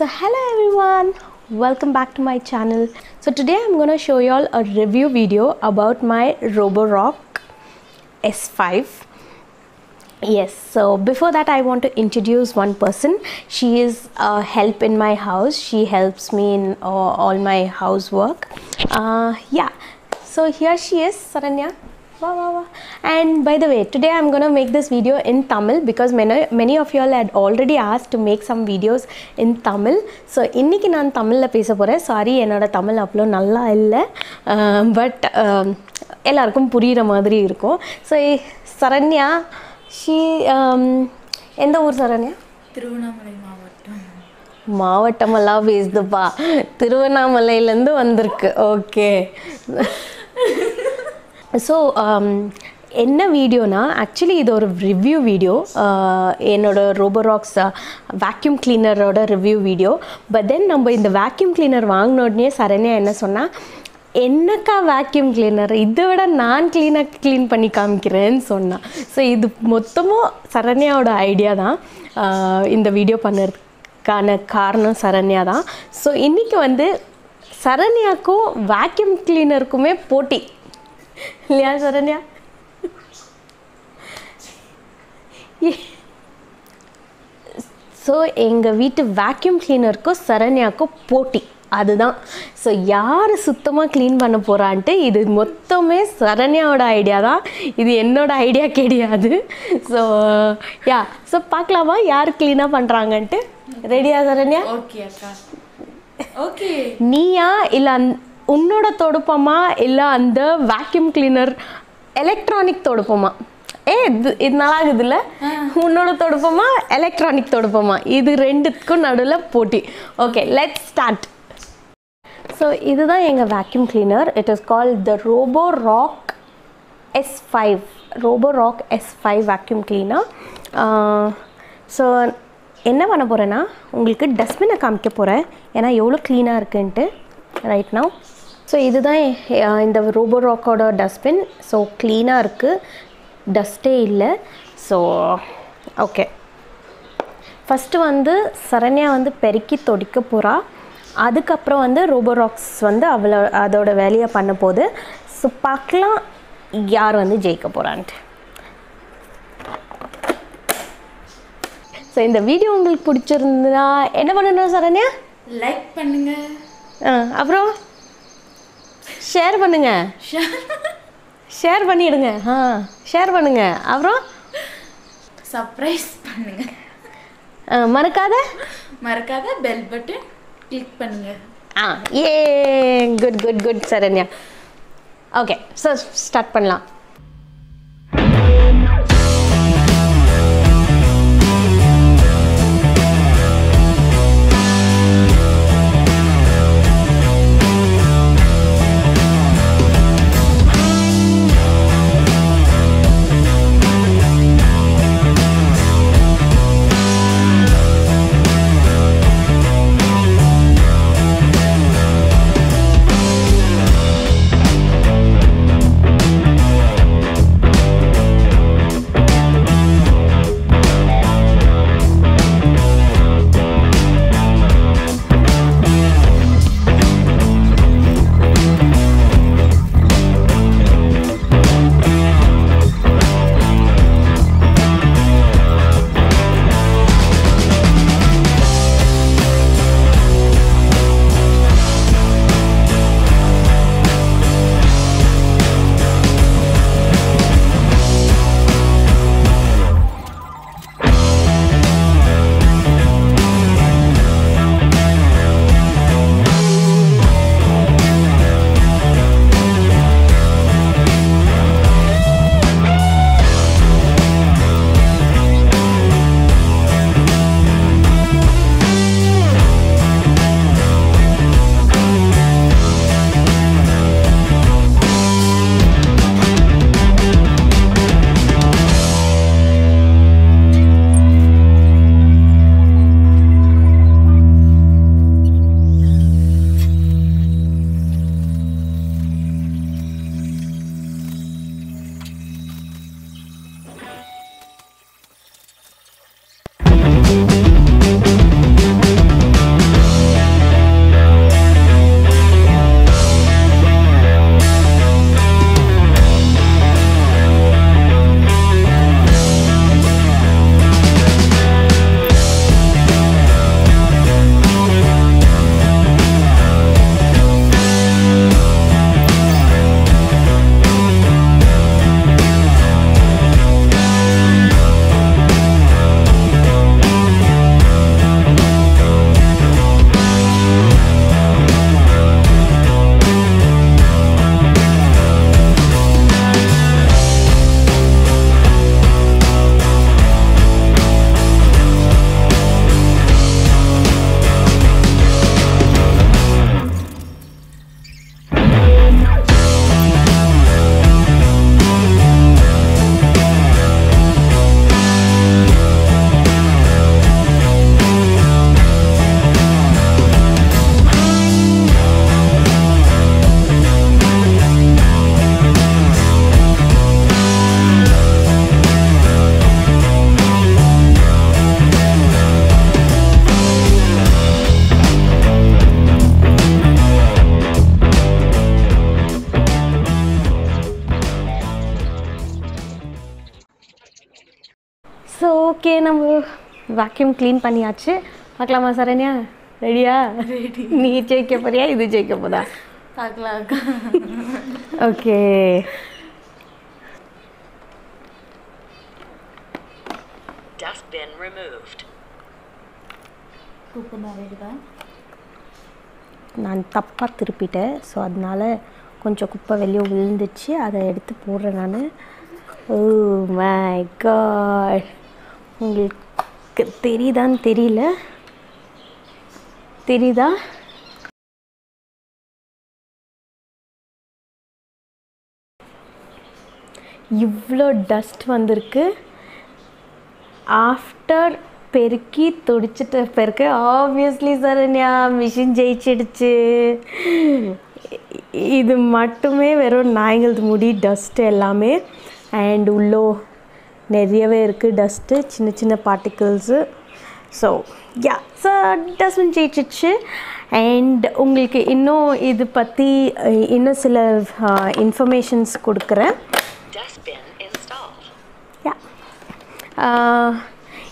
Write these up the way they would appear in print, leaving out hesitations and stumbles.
So hello everyone, welcome back to my channel. So today I'm going to show you all a review video about my Roborocks S5. Yes, so before that I want to introduce one person. She is a help in my house. She helps me in all my housework. Yeah, so here she is, Saranya. Wow, wow, wow. And by the way, today I'm going to make this video in Tamil because many of you all had already asked to make some videos in Tamil. So இன்னைக்கு நான் தமிழ்ல பேச போறேன். Sorry, என்னோட தமிழ் அவ்வளோ நல்லா இல்லை, but எல்லாருக்கும் புரியுற மாதிரி இருக்கும். So சரண்யா, she எந்த ஊர் சரண்யா? திருவண்ணாமலை மாவட்டம். மாவட்டமெல்லாம் பேசுதுப்பா, திருவண்ணாமலையிலேருந்து வந்திருக்கு. ஓகே. ஸோ என்ன வீடியோனா, ஆக்சுவலி இது ஒரு ரிவ்யூ வீடியோ, என்னோட ரோபோராக்ஸ் வேக்யூம் கிளீனரோட ரிவ்யூ வீடியோ. பட் தென் நம்ம இந்த வேக்யூம் கிளீனர் வாங்கினோடனே சரண்யா என்ன சொன்னால், என்னக்கா வேக்யூம் கிளீனர், இதை விட நான் க்ளீன் பண்ணி காமிக்கிறேன்னு சொன்னான். ஸோ இது மொத்தமும் சரண்யாவோட ஐடியா தான். இந்த வீடியோ பண்ணுறதுக்கான காரணம் சரண்யா தான். ஸோ இன்றைக்கி வந்து சரண்யாவுக்கும் வேக்யூம் கிளீனருக்குமே போட்டி இல்லையா சரண்யா? ஸோ எங்கள் வீட்டு வேக்யூம் கிளீனருக்கும் சரண்யாவுக்கும் போட்டி, அதுதான். ஸோ யார் சுத்தமாக க்ளீன் பண்ண போகிறான்ட்டு இது மொத்தமே சரண்யாவோட ஐடியா தான், இது என்னோட ஐடியா கிடையாது. ஸோ யா, ஸோ பார்க்கலாமா யார் க்ளீனாக பண்ணுறாங்கன்ட்டு. ரெடியா சரண்யா? ஓகே அக்கா. ஓகே. நீயா இல்லை உன்னோட தொடுப்பமா இல்லை அந்த வேக்யூம் கிளீனர் எலக்ட்ரானிக் தொடுப்பமா? இது நல்லா இருக்குதுல்ல, உன்னோட தொடுப்பமா எலக்ட்ரானிக் தொடுப்பமா, இது ரெண்டுத்துக்கும் நடுவில் போட்டி. Okay, let's start. ஸோ இதுதான் எங்கள் vacuum cleaner. It is called the Roborocks S5. Roborocks S5 vacuum cleaner. So என்ன பண்ண போகிறேன்னா, உங்களுக்கு டஸ்ட்பினை காமிக்க போகிறேன், ஏன்னா எவ்வளோ க்ளீனாக இருக்குன்ட்டு ரைட் நவ். ஸோ இதுதான் இந்த ரோபோராக்கோட டஸ்ட்பின். ஸோ க்ளீனாக இருக்குது, டஸ்ட்டே இல்லை. ஸோ ஓகே, ஃபஸ்ட்டு வந்து சரண்யா வந்து பெருக்கி தொடிக்க போகிறா. அதுக்கப்புறம் வந்து ரோபோராக்ஸ் வந்து அதோட வேலையை பண்ண போகுது. ஸோ பார்க்கலாம் யார் வந்து ஜெயிக்க போகிறான்ட்டு. ஸோ இந்த வீடியோ உங்களுக்கு பிடிச்சிருந்தா என்ன பண்ணணும் சரண்யா? லைக் பண்ணுங்க, அப்புறம் ஷேர் பண்ணுங்க, ஷேர் பண்ணிடுங்க, ஷேர் பண்ணுங்க, அப்புறம் சர்ப்ரைஸ் பண்ணுங்க, மறக்காத பெல் பட்டன் கிளிக் பண்ணுங்க. ஏ good good good Saranya. Okay, so start பண்ணலாம். வேக்யூம் க்ளீன் பண்ணியாச்சு. பார்க்கலாமா சரண்யா? ரெடியா? ரெடி. நீ ஜெயிக்க போறியா இது ஜெயிக்க போதா? பார்க்கலாம் அக்கா. ஓகே. Dustbin removed. குப்பை நிறைய இருக்கா? நான் தப்பாக திருப்பிட்டேன். ஸோ அதனால் கொஞ்சம் குப்பை வெளியே விழுந்துச்சு. அதை எடுத்து போடுறேன் நான். ஓ மை காட், உங்களுக்கு தெரியுதான்னு தெரியல. தெரியுதா? இவ்வளோ டஸ்ட் வந்திருக்கு. ஆஃப்டர் பெருக்கி துடிச்சிட்ட பிறகு ஆப்வியஸ்லி சரண்யா மிஷின் ஜெயிச்சிடுச்சு. இது மட்டுமே வெறும் நாய்களது முடி டஸ்ட்டு எல்லாமே. அண்ட் உள்ளோ நிறையவே இருக்குது டஸ்ட்டு, சின்ன சின்ன particles. So ya, so dustbin ஜெயிச்சிடுச்சு. அண்ட் உங்களுக்கு இன்னும் இது பற்றி இன்னும் சில இன்ஃபர்மேஷன்ஸ் கொடுக்குறேன். யா,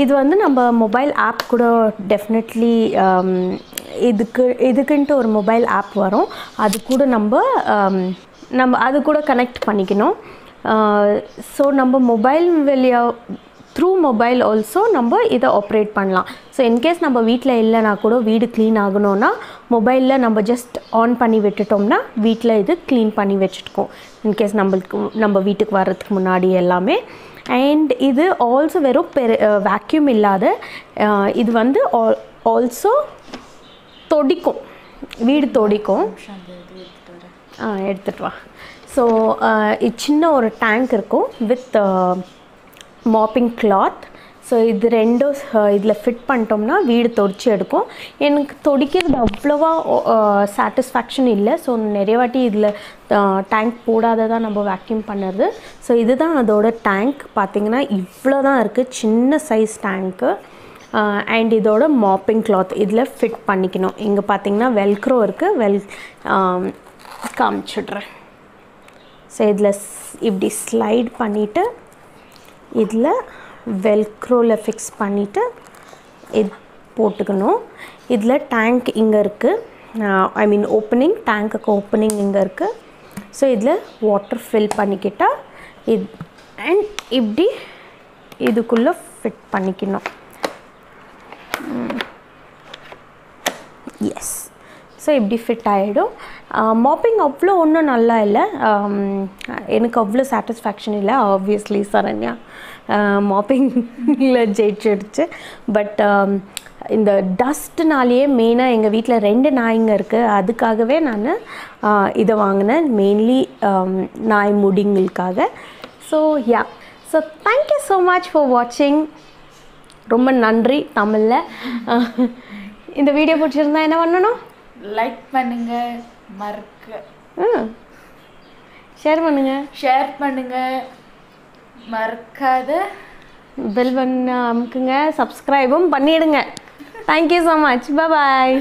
இது வந்து நம்ம மொபைல் ஆப் கூட டெஃபினெட்லி இதுக்குன்ட்டு ஒரு மொபைல் ஆப் வரும். அது கூட நம்ம அது கூட கனெக்ட் பண்ணிக்கணும். ஸோ நம்ம மொபைல் த்ரூ மொபைல் ஆல்சோ நம்ம இதை ஆப்ரேட் பண்ணலாம். ஸோ இன்கேஸ் நம்ம வீட்டில் இல்லைனா கூட வீடு க்ளீன் ஆகணும்னா மொபைலில் நம்ம ஜஸ்ட் ஆன் பண்ணி விட்டுட்டோம்னா வீட்டில் இது க்ளீன் பண்ணி வச்சுட்டுக்கோம். இன்கேஸ் நம்ம வீட்டுக்கு வர்றதுக்கு முன்னாடி எல்லாமே. அண்ட் இது ஆல்சோ வெறும் வேக்யூம் இல்லாத இது வந்து ஆல்சோ தொடிக்கும், வீடு தொடிக்கும். எடுத்துகிட்டு வா. ஸோ இது சின்ன ஒரு டேங்க் இருக்கும் வித் மாப்பிங் கிளாத். ஸோ இது ரெண்டும் இதில் ஃபிட் பண்ணிட்டோம்னா வீடு தொடிச்சு எடுக்கும். எனக்கு தொடிக்கிறது அவ்வளோவா சாட்டிஸ்ஃபேக்ஷன் இல்லை. ஸோ நிறைய வாட்டி இதில் டேங்க் போடாத தான் நம்ம வேக்யூம் பண்ணுறது. ஸோ இதுதான் அதோட டேங்க். பார்த்திங்கன்னா இவ்வளோ தான் இருக்குது, சின்ன சைஸ் டேங்க்கு. அண்ட் இதோட மாப்பிங் கிளாத் இதில் ஃபிட் பண்ணிக்கணும். இங்கே பார்த்திங்கன்னா வெல்க்ரோ இருக்குது. காமிச்சிட்றேன். ஸோ இதில் இப்படி ஸ்லைட் பண்ணிவிட்டு இதில் வெல்க்ரோவில் ஃபிக்ஸ் பண்ணிவிட்டு இது போட்டுக்கணும். இதில் டேங்க் இங்கே இருக்குது, ஐ மீன் ஓப்பனிங், டேங்க்குக்கு ஓப்பனிங் இங்கே இருக்குது. ஸோ இதில் வாட்டர் ஃபில் பண்ணிக்கிட்டால் இது அண்ட் இப்படி இதுக்குள்ளே ஃபிட் பண்ணிக்கணும். எஸ், ஸோ இப்படி ஃபிட் ஆகிடும். மாப்பிங் அவ்வளோ ஒன்றும் நல்லா இல்லை, எனக்கு அவ்வளோ சாட்டிஸ்ஃபேக்ஷன் இல்லை. ஆப்வியஸ்லி சரண்யா மாப்பிங்கில் ஜெயிச்சிடுச்சு. பட் இந்த டஸ்ட்னாலேயே மெயினாக எங்கள் வீட்டில் 2 நாய்ங்க இருக்குது. அதுக்காகவே நான் இதை வாங்கினேன், மெயின்லி நாய் முடிங்களுக்காக. So ya, so thank you so much for வாட்சிங். ரொம்ப நன்றி தமிழில். இந்த வீடியோ பிடிச்சிருந்தா என்ன பண்ணணும்? லைக் பண்ணுங்க, ஷேர் பண்ணுங்க, மறக்காத பெல் பண்ண அமுக்குங்க, சப்ஸ்கிரைபும் பண்ணிடுங்க. Thank you so much. பாய்.